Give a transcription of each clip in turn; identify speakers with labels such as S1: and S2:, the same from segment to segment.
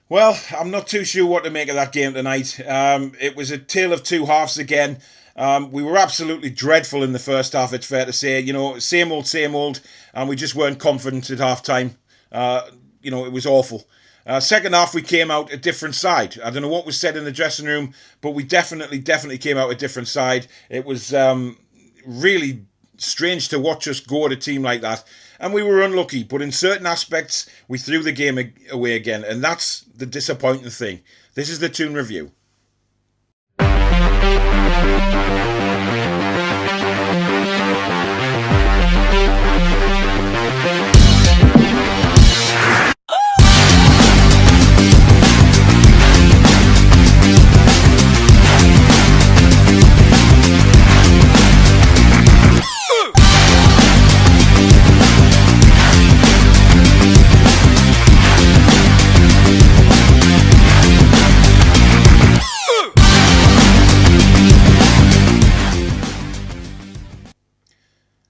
S1: Well, I'm not too sure what to make of that game tonight. It was a tale of two halves again. We were absolutely dreadful in the first half, it's fair to say. Same old, and we just weren't confident at half time. It was awful. Second half, we came out a different side. I don't know what was said in the dressing room, but we definitely came out a different side. It was really strange to watch us go at a team like that. And we were unlucky, but in certain aspects, we threw the game away again. And that's the disappointing thing. This is the Toon Review.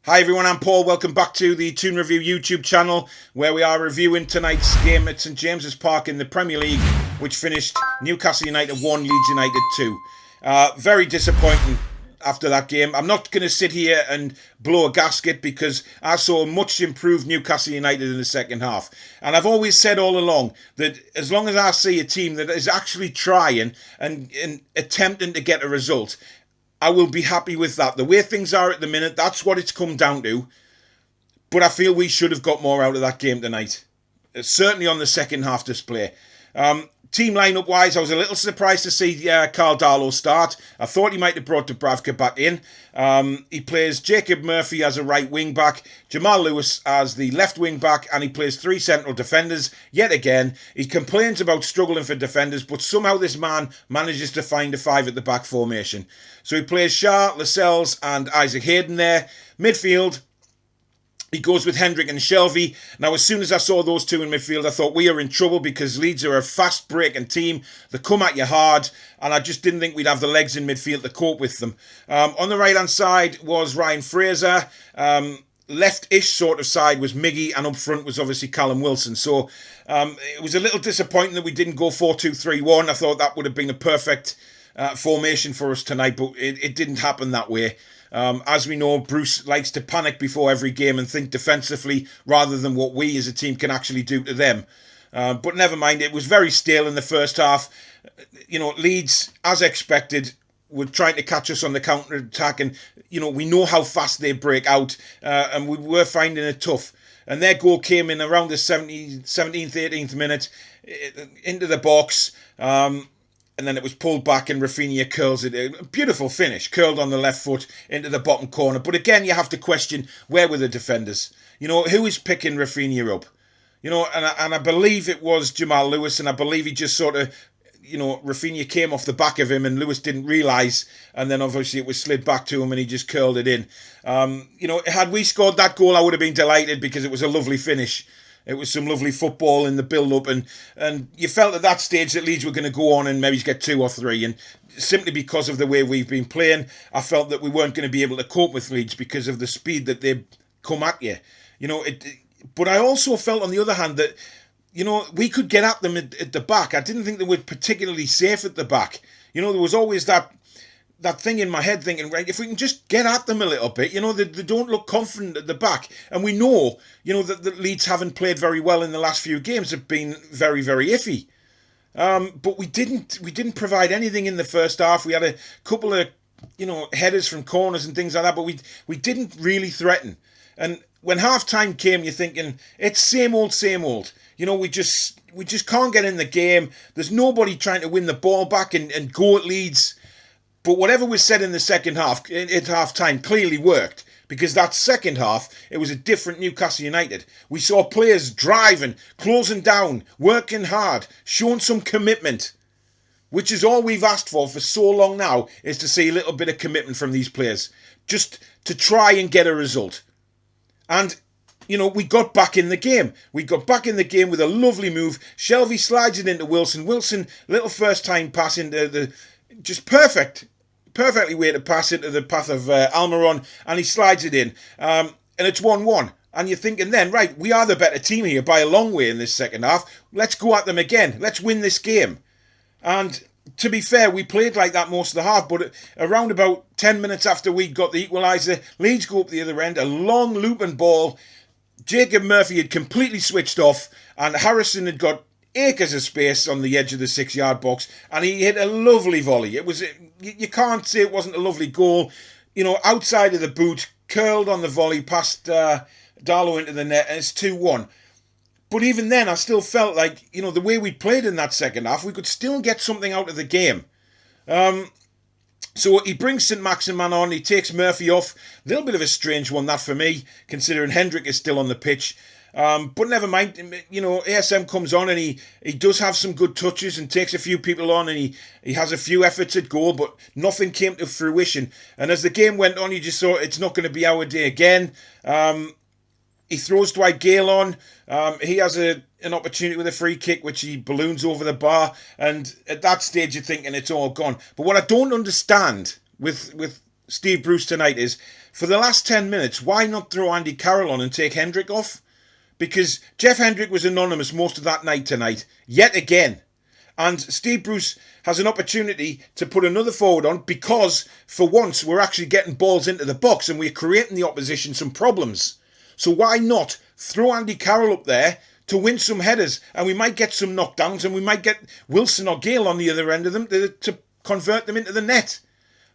S1: Hi everyone, I'm Paul. Welcome back to the Toon Review YouTube channel, where we are reviewing tonight's game at St James's Park in the Premier League, which finished Newcastle United 1, Leeds United 2. Very disappointing after that game. I'm not going to sit here and blow a gasket because I saw a much improved Newcastle United in the second half. And I've always said all along that as long as I see a team that is actually trying and attempting to get a result, I will be happy with that. The way things are at the minute, that's what it's come down to. But I feel we should have got more out of that game tonight. Certainly on the second half display. Team lineup wise, I was a little surprised to see Carl Darlow start. I thought he might have brought Dubravka back in. He plays Jacob Murphy as a right wing back, Jamal Lewis as the left wing back, and he plays three central defenders. Yet again, he complains about struggling for defenders, but somehow this man manages to find a five at the back formation. So he plays Shah, Lascelles and Isaac Hayden there. Midfield, he goes with Hendrick and Shelvey. Now, as soon as I saw those two in midfield, I thought we are in trouble because Leeds are a fast-breaking team. They come at you hard, and I just didn't think we'd have the legs in midfield to cope with them. On the right-hand side was Ryan Fraser. Left-ish sort of side was Miggy, and up front was obviously Callum Wilson. So it was a little disappointing that we didn't go 4-2-3-1. I thought that would have been a perfect formation for us tonight, but it didn't happen that way. As we know, Bruce likes to panic before every game and think defensively rather than what we as a team can actually do to them. But never mind, it was very stale in the first half. Leeds, as expected, were trying to catch us on the counter-attack, and, we know how fast they break out, and we were finding it tough. And their goal came in around the 17th, 18th minute into the box. And then it was pulled back and Rafinha curls it. A beautiful finish, curled on the left foot into the bottom corner. But again, you have to question, where were the defenders? Who is picking Rafinha up? And I believe it was Jamal Lewis, and I believe he just sort of, Rafinha came off the back of him and Lewis didn't realise, and then obviously it was slid back to him and he just curled it in. Had we scored that goal, I would have been delighted because it was a lovely finish. It was some lovely football in the build-up, and you felt at that stage that Leeds were going to go on and maybe get 2 or 3. And simply because of the way we've been playing, I felt that we weren't going to be able to cope with Leeds because of the speed that they come at you. But I also felt, on the other hand, that we could get at them at the back. I didn't think they were particularly safe at the back. There was always that thing in my head thinking, right, if we can just get at them a little bit, they don't look confident at the back. And we know, that the Leeds haven't played very well in the last few games, have been very, very iffy. But we didn't provide anything in the first half. We had a couple of, headers from corners and things like that, but we didn't really threaten. And when half time came, you're thinking, it's same old, same old. We just can't get in the game. There's nobody trying to win the ball back and go at Leeds. But whatever was said in the second half, at half-time, clearly worked. Because that second half, it was a different Newcastle United. We saw players driving, closing down, working hard, showing some commitment. Which is all we've asked for so long now, is to see a little bit of commitment from these players. Just to try and get a result. And, we got back in the game. We got back in the game with a lovely move. Shelvey slides it into Wilson. Wilson, little first-time pass into the... Just perfectly way to pass into the path of Almiron, and he slides it in. And it's 1-1. And you're thinking then, right, we are the better team here by a long way in this second half. Let's go at them again. Let's win this game. And to be fair, we played like that most of the half, but around about 10 minutes after we got the equaliser, Leeds go up the other end, a long looping ball. Jacob Murphy had completely switched off, and Harrison had got acres of space on the edge of the 6-yard box, and he hit a lovely volley. It was, you can't say it wasn't a lovely goal. You know, outside of the boot, curled on the volley past Darlow into the net, and it's 2-1. But even then, I still felt like, you know, the way we played in that second half, we could still get something out of the game. So he brings St Maximin on, he takes Murphy off. A little bit of a strange one, that for me, considering Hendrick is still on the pitch. But never mind, you know, ASM comes on and he does have some good touches and takes a few people on, and he has a few efforts at goal, but nothing came to fruition. And as the game went on, you just thought it's not going to be our day again. He throws Dwight Gale on. He has an opportunity with a free kick, which he balloons over the bar. And at that stage, you're thinking it's all gone. But what I don't understand with Steve Bruce tonight is, for the last 10 minutes, why not throw Andy Carroll on and take Hendrick off? Because Jeff Hendrick was anonymous most of that night tonight, yet again. And Steve Bruce has an opportunity to put another forward on, because for once we're actually getting balls into the box and we're creating the opposition some problems. So why not throw Andy Carroll up there to win some headers, and we might get some knockdowns, and we might get Wilson or Gale on the other end of them to convert them into the net.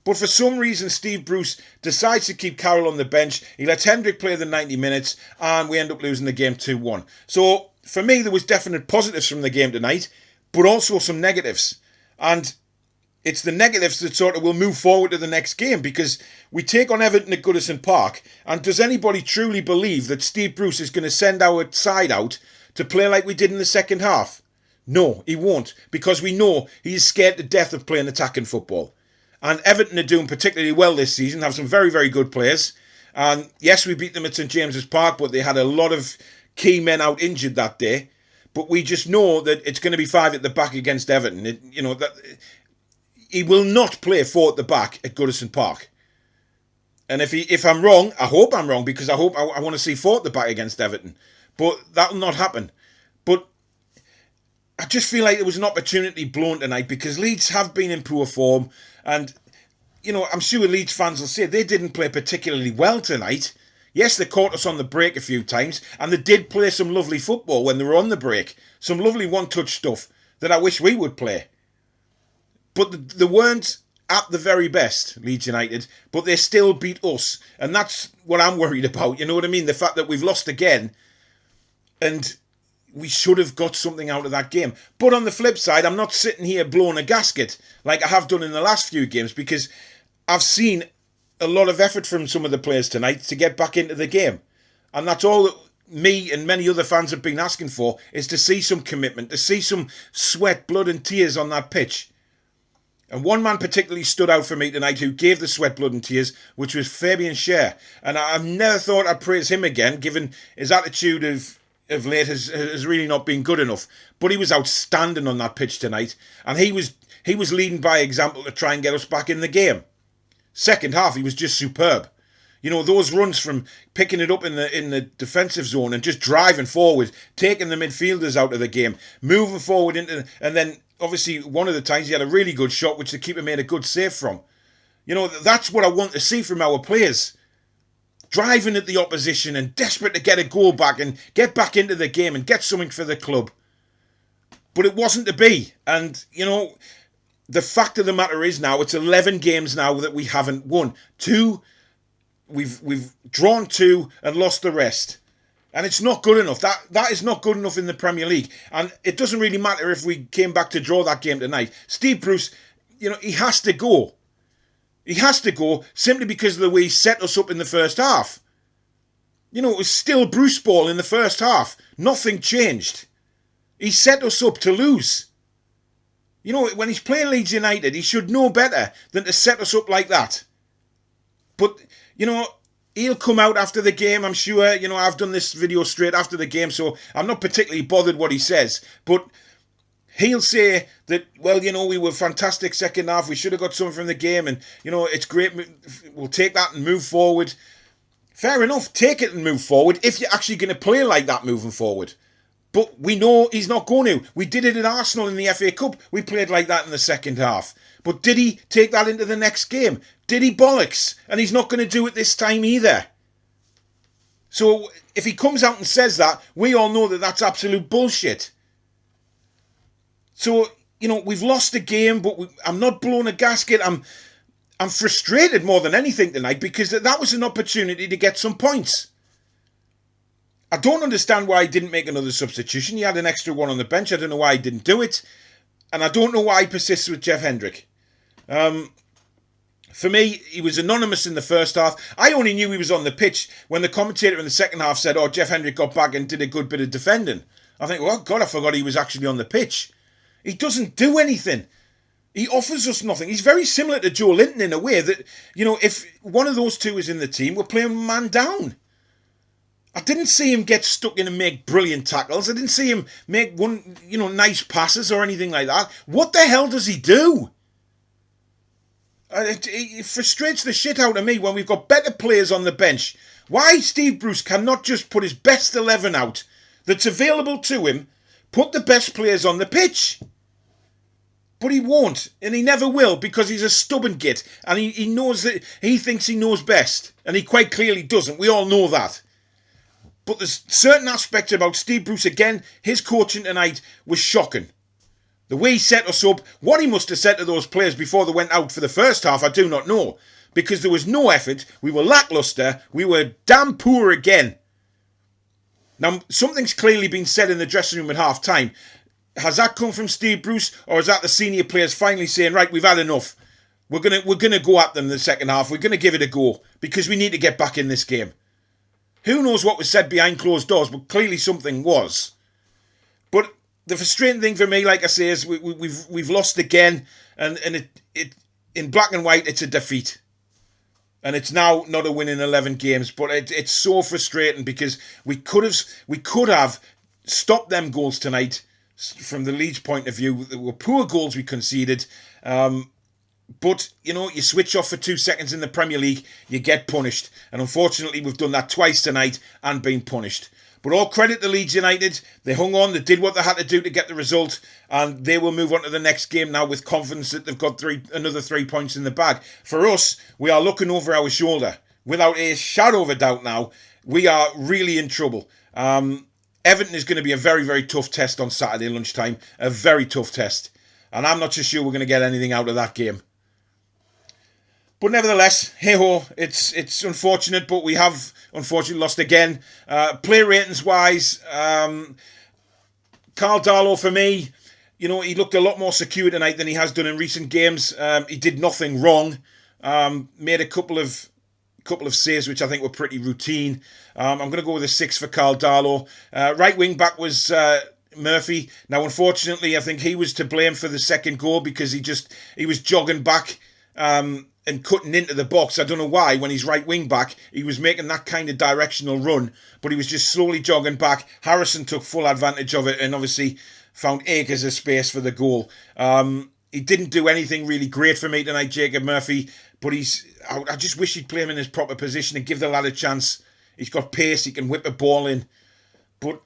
S1: But for some reason, Steve Bruce decides to keep Carroll on the bench. He lets Hendrick play the 90 minutes, and we end up losing the game 2-1. So for me, there was definite positives from the game tonight, but also some negatives. And it's the negatives that sort of will move forward to the next game, because we take on Everton at Goodison Park, and does anybody truly believe that Steve Bruce is going to send our side out to play like we did in the second half? No, he won't, because we know he's scared to death of playing attacking football. And Everton are doing particularly well this season, have some very, very good players. And yes, we beat them at St James's Park, but they had a lot of key men out injured that day. But we just know that it's going to be 5 at the back against Everton. He will not play 4 at the back at Goodison Park. And if I'm wrong, I hope I'm wrong, because I want to see 4 at the back against Everton. But that will not happen. But I just feel like there was an opportunity blown tonight, because Leeds have been in poor form. And, you know, I'm sure Leeds fans will say they didn't play particularly well tonight. Yes, they caught us on the break a few times, and they did play some lovely football when they were on the break. Some lovely one-touch stuff that I wish we would play. But they weren't at the very best, Leeds United, but they still beat us. And that's what I'm worried about, you know what I mean? The fact that we've lost again, and we should have got something out of that game. But on the flip side, I'm not sitting here blowing a gasket like I have done in the last few games, because I've seen a lot of effort from some of the players tonight to get back into the game. And that's all that me and many other fans have been asking for, is to see some commitment, to see some sweat, blood and tears on that pitch. And one man particularly stood out for me tonight who gave the sweat, blood and tears, which was Fabian Schär. And I've never thought I'd praise him again, given his attitude of late has really not been good enough. But he was outstanding on that pitch tonight, and he was leading by example to try and get us back in the game. Second half, he was just superb. You know, those runs from picking it up in the defensive zone and just driving forward, taking the midfielders out of the game, moving forward and then obviously one of the times he had a really good shot which the keeper made a good save from. You know, that's what I want to see from our players. Driving at the opposition and desperate to get a goal back and get back into the game and get something for the club. But it wasn't to be. And, you know, the fact of the matter is now, it's 11 games now that we haven't won. We've drawn 2 and lost the rest. And it's not good enough. That is not good enough in the Premier League. And it doesn't really matter if we came back to draw that game tonight. Steve Bruce, you know, he has to go. He has to go simply because of the way he set us up in the first half. You know, it was still Bruceball in the first half. Nothing changed. He set us up to lose. You know, when he's playing Leeds United, he should know better than to set us up like that. But, you know, he'll come out after the game, I'm sure. You know, I've done this video straight after the game, so I'm not particularly bothered what he says. But he'll say that, well, you know, we were fantastic second half. We should have got something from the game. And, you know, it's great. We'll take that and move forward. fair enough, take it and move forward if you're actually going to play like that moving forward. But we know he's not going to. We did it at Arsenal in the FA Cup. We played like that in the second half. But did he take that into the next game? Did he bollocks? And he's not going to do it this time either. So if he comes out and says that, we all know that that's absolute bullshit. So, we've lost a game, but I'm not blowing a gasket. I'm frustrated more than anything tonight because that was an opportunity to get some points. I don't understand why he didn't make another substitution. He had an extra one on the bench. I don't know why he didn't do it. And I don't know why he persists with Jeff Hendrick. For me, he was anonymous in the first half. I only knew he was on the pitch when the commentator in the second half said, Jeff Hendrick got back and did a good bit of defending. I think, God, I forgot he was actually on the pitch. He doesn't do anything. He offers us nothing. He's very similar to Joe Linton in a way that, if one of those two is in the team, we're playing man down. I didn't see him get stuck in and make brilliant tackles. I didn't see him make nice passes or anything like that. What the hell does he do? It frustrates the shit out of me when we've got better players on the bench. Why Steve Bruce cannot just put his best 11 out that's available to him, put the best players on the pitch? But he won't, and he never will, because he's a stubborn git, and he knows that he thinks he knows best, and he quite clearly doesn't. We all know that. But there's certain aspects about Steve Bruce, again, his coaching tonight was shocking. The way he set us up, what he must have said to those players before they went out for the first half, I do not know. Because there was no effort, we were lacklustre, we were damn poor again. Now, something's clearly been said in the dressing room at half-time. Has that come from Steve Bruce, or is that the senior players finally saying, right, we've had enough. We're gonna go at them in the second half, we're going to give it a go, because we need to get back in this game. Who knows what was said behind closed doors, but clearly something was. But the frustrating thing for me, like I say, is we've lost again, and it in black and white, it's a defeat. And it's now not a win in 11 games, but it's so frustrating because we could have stopped them goals tonight from the Leeds point of view. There were poor goals we conceded. But, you switch off for 2 seconds in the Premier League, you get punished. And unfortunately, we've done that twice tonight and been punished. But all credit to Leeds United. They hung on, they did what they had to do to get the result, and they will move on to the next game now with confidence that they've got another 3 points in the bag. For us, we are looking over our shoulder. Without a shadow of a doubt now, we are really in trouble. Everton is going to be a very, very tough test on Saturday lunchtime. A very tough test. And I'm not so sure we're going to get anything out of that game. But nevertheless, hey-ho, it's unfortunate, but we have unfortunately lost again. Player ratings-wise, Carl Darlow, for me, he looked a lot more secure tonight than he has done in recent games. He did nothing wrong. Made a couple of saves, which I think were pretty routine. I'm going to go with a 6 for Carl Darlow. Right wing back was Murphy. Now, unfortunately, I think he was to blame for the second goal because he was jogging back and cutting into the box. I don't know why, when he's right wing back, he was making that kind of directional run, but he was just slowly jogging back. Harrison took full advantage of it and obviously found acres of space for the goal. He didn't do anything really great for me tonight, Jacob Murphy, but I just wish he'd play him in his proper position and give the lad a chance. He's got pace, he can whip a ball in, but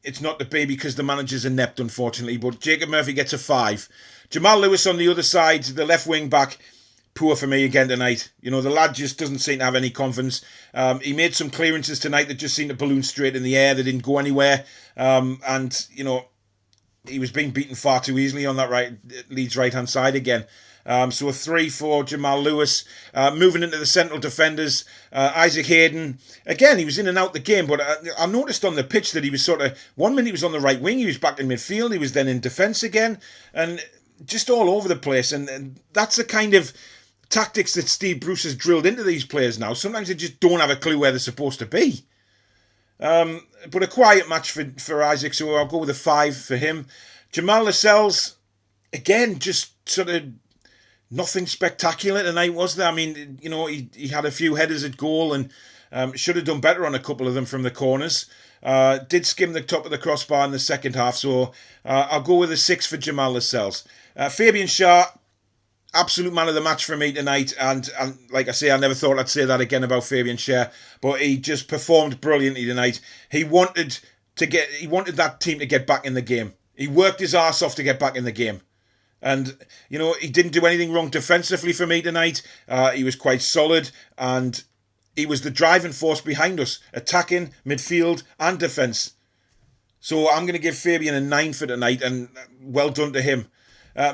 S1: it's not to be because the manager's inept, unfortunately. But Jacob Murphy gets a 5. Jamal Lewis on the other side, the left wing back, poor for me again tonight. The lad just doesn't seem to have any confidence. He made some clearances tonight that just seemed to balloon straight in the air. They didn't go anywhere. And he was being beaten far too easily on that Leeds right-hand side again. So a 3 for Jamal Lewis. Moving into the central defenders, Isaac Hayden. Again, he was in and out the game, but I noticed on the pitch that he was 1 minute he was on the right wing, he was back in midfield, he was then in defence again, and just all over the place. And that's the kind of tactics that Steve Bruce has drilled into these players now. Sometimes they just don't have a clue where they're supposed to be. But a quiet match for Isaac, so I'll go with a 5 for him. Jamal Lascelles, again, just nothing spectacular tonight, was there? I mean, he had a few headers at goal and should have done better on a couple of them from the corners. Did skim the top of the crossbar in the second half, so I'll go with a 6 for Jamal Lascelles. Fabian Schär, absolute man of the match for me tonight, and like I say, I never thought I'd say that again about Fabian Schär, but he just performed brilliantly tonight. He wanted that team to get back in the game. He worked his arse off to get back in the game. And, he didn't do anything wrong defensively for me tonight. He was quite solid, and he was the driving force behind us, attacking, midfield and defence. So I'm going to give Fabian a 9 for tonight, and well done to him.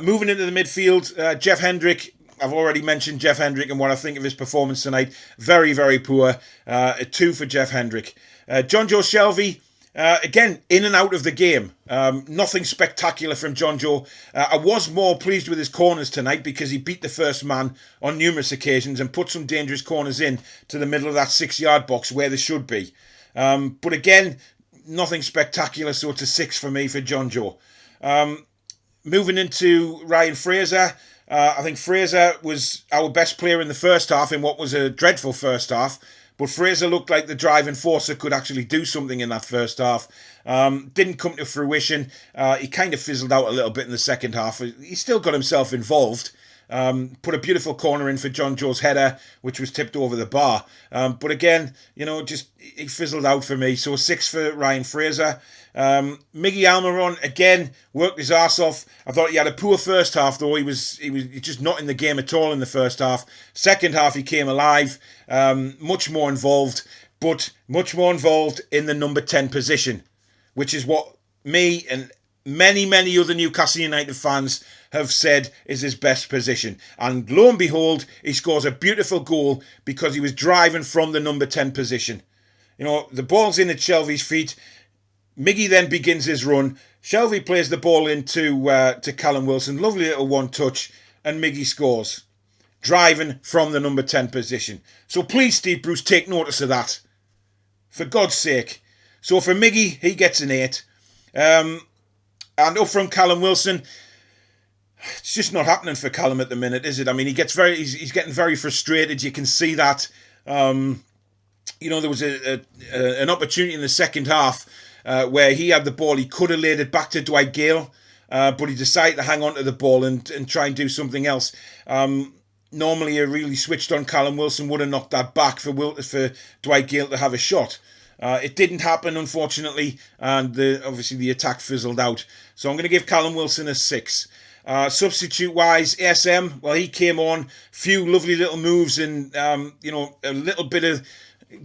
S1: Moving into the midfield, Jeff Hendrick. I've already mentioned Jeff Hendrick and what I think of his performance tonight. Very, very poor. A 2 for Jeff Hendrick. Jonjo Shelvey, again, in and out of the game. Nothing spectacular from Jonjo. I was more pleased with his corners tonight because he beat the first man on numerous occasions and put some dangerous corners in to the middle of that 6-yard box where they should be. But again, nothing spectacular, so it's a 6 for me for Jonjo. Moving into Ryan Fraser. I think Fraser was our best player in the first half in what was a dreadful first half. But Fraser looked like the driving force that could actually do something in that first half. Didn't come to fruition. He kind of fizzled out a little bit in the second half. He still got himself involved. Put a beautiful corner in for John Joe's header, which was tipped over the bar. But again, just he fizzled out for me. So 6 for Ryan Fraser. Miggy Almiron, again, worked his arse off. I thought he had a poor first half, though. He was just not in the game at all in the first half. Second half, he came alive, much more involved, but much more involved in the number 10 position, which is what me and many, many other Newcastle United fans have said is his best position. And lo and behold, he scores a beautiful goal because he was driving from the number 10 position. The ball's in at Shelvey's feet. Miggy then begins his run. Shelvey plays the ball into to Callum Wilson. Lovely little one touch. And Miggy scores. Driving from the number 10 position. So please, Steve Bruce, take notice of that. For God's sake. So for Miggy, he gets an 8. And up from Callum Wilson, it's just not happening for Callum at the minute, is it? I mean, he's getting very frustrated. You can see that. There was an opportunity in the second half where he had the ball. He could have laid it back to Dwight Gale, but he decided to hang on to the ball and try and do something else. Normally, a really switched on Callum Wilson would have knocked that back for Dwight Gale to have a shot. It didn't happen, unfortunately, and obviously the attack fizzled out. So I'm going to give Callum Wilson a 6. Substitute-wise, ASM, well, he came on, few lovely little moves and, a little bit of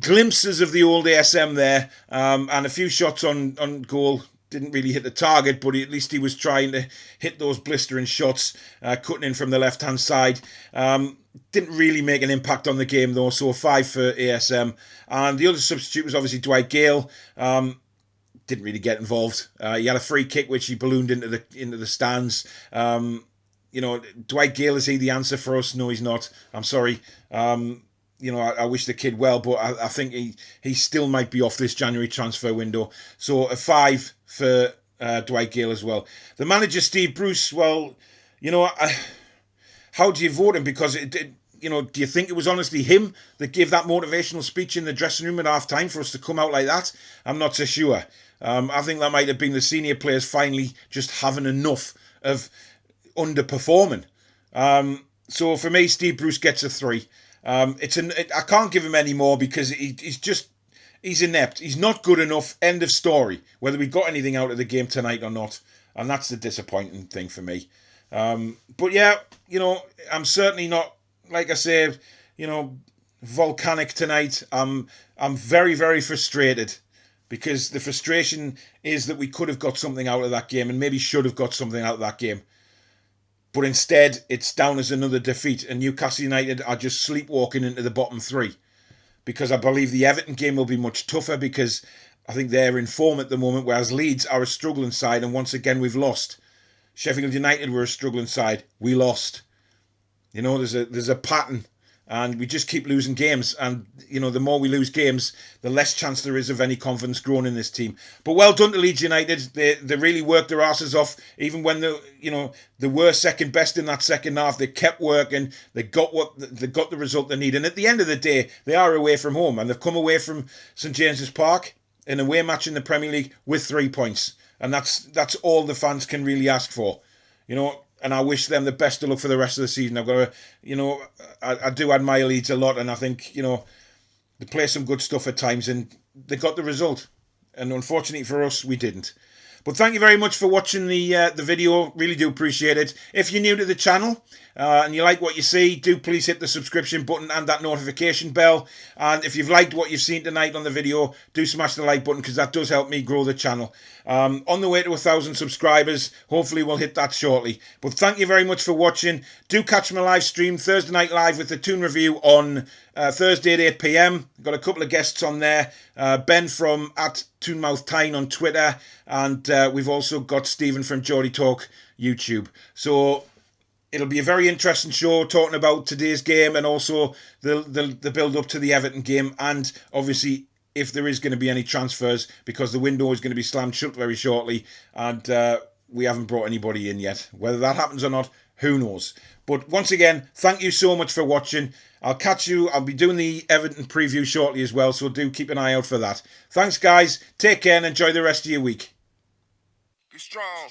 S1: glimpses of the old ASM there, and a few shots on goal. Didn't really hit the target, but at least he was trying to hit those blistering shots, cutting in from the left-hand side. Didn't really make an impact on the game, though, so a 5 for ASM. And the other substitute was obviously Dwight Gale. Didn't really get involved. He had a free kick, which he ballooned into the stands. Dwight Gale, is he the answer for us? No, he's not. I'm sorry. I wish the kid well, but I think he still might be off this January transfer window. So a 5 for Dwight Gale as well. The manager, Steve Bruce, well, how do you vote him? Because do you think it was honestly him that gave that motivational speech in the dressing room at half time for us to come out like that? I'm not so sure. I think that might have been the senior players finally just having enough of underperforming. So for me, Steve Bruce gets a 3. I can't give him any more because he's inept. He's not good enough. End of story. Whether we got anything out of the game tonight or not, and that's the disappointing thing for me. But yeah, I'm certainly not, like I say, volcanic tonight. I'm very, very frustrated because the frustration is that we could have got something out of that game and maybe should have got something out of that game. But instead, it's down as another defeat, and Newcastle United are just sleepwalking into the bottom 3. Because I believe the Everton game will be much tougher because I think they're in form at the moment, whereas Leeds are a struggling side, and once again we've lost. Sheffield United were a struggling side. We lost. There's a pattern, and we just keep losing games. And, the more we lose games, the less chance there is of any confidence growing in this team. But well done to Leeds United. They really worked their asses off. Even when they were second best in that second half, they kept working. They got the result they need. And at the end of the day, they are away from home, and they've come away from St James's Park in a away match in the Premier League with 3 points. And that's all the fans can really ask for. and I wish them the best of luck for the rest of the season. I've got to, I do admire Leeds a lot, and I think, they play some good stuff at times, and they got the result. And unfortunately for us, we didn't. But thank you very much for watching the video. Really do appreciate it. If you're new to the channel and you like what you see, do please hit the subscription button and that notification bell. And if you've liked what you've seen tonight on the video, do smash the like button, because that does help me grow the channel. On the way to 1,000 subscribers. Hopefully we'll hit that shortly. But thank you very much for watching. Do catch my live stream Thursday night live with the Toon Review on Thursday at 8 p.m. Got a couple of guests on there. Ben from @ToonmouthTyne on Twitter, and we've also got Stephen from Geordie Talk YouTube. So it'll be a very interesting show, talking about today's game and also the build up to the Everton game, and obviously if there is going to be any transfers, because the window is going to be slammed shut very shortly, and we haven't brought anybody in yet. Whether that happens or not, who knows. But once again, thank you so much for watching. I'll catch you. I'll be doing the Everton preview shortly as well, so do keep an eye out for that. Thanks, guys. Take care and enjoy the rest of your week.
S2: Be strong.